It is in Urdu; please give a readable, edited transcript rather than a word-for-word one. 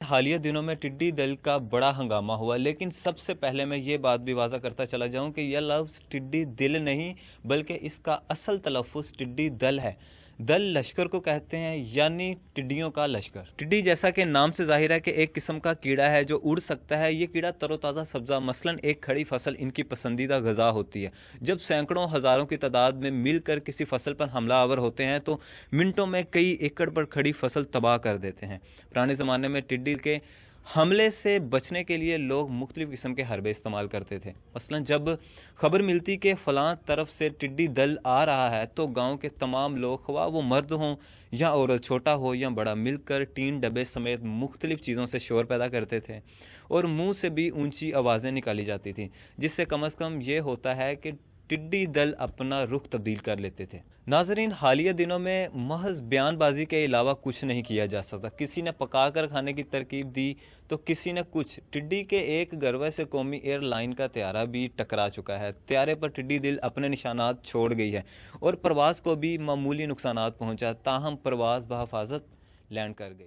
حالیہ دنوں میں ٹڈی دل کا بڑا ہنگامہ ہوا، لیکن سب سے پہلے میں یہ بات بھی واضح کرتا چلا جاؤں کہ یہ لفظ ٹڈی دل نہیں بلکہ اس کا اصل تلفظ ٹڈی دل ہے۔ دل لشکر کو کہتے ہیں، یعنی ٹڈیوں کا لشکر۔ ٹڈی جیسا کہ نام سے ظاہر ہے کہ ایک قسم کا کیڑا ہے جو اڑ سکتا ہے۔ یہ کیڑا تر و تازہ سبزہ مثلاً ایک کھڑی فصل ان کی پسندیدہ غذا ہوتی ہے۔ جب سینکڑوں ہزاروں کی تعداد میں مل کر کسی فصل پر حملہ آور ہوتے ہیں تو منٹوں میں کئی ایکڑ پر کھڑی فصل تباہ کر دیتے ہیں۔ پرانے زمانے میں ٹڈی کے حملے سے بچنے کے لیے لوگ مختلف قسم کے حربے استعمال کرتے تھے۔ مثلا جب خبر ملتی کہ فلاں طرف سے ٹڈی دل آ رہا ہے تو گاؤں کے تمام لوگ، خواہ وہ مرد ہوں یا عورت، چھوٹا ہو یا بڑا، مل کر ٹین ڈبے سمیت مختلف چیزوں سے شور پیدا کرتے تھے اور منہ سے بھی اونچی آوازیں نکالی جاتی تھیں، جس سے کم از کم یہ ہوتا ہے کہ ٹڈی دل اپنا رخ تبدیل کر لیتے تھے۔ ناظرین، حالیہ دنوں میں محض بیان بازی کے علاوہ کچھ نہیں کیا جا سکتا۔ کسی نے پکا کر کھانے کی ترکیب دی تو کسی نے کچھ۔ ٹڈی کے ایک گروہ سے قومی ایئر لائن کا طیارہ بھی ٹکرا چکا ہے۔ طیارے پر ٹڈی دل اپنے نشانات چھوڑ گئی ہے اور پرواز کو بھی معمولی نقصانات پہنچا، تاہم پرواز بحفاظت لینڈ کر گئی۔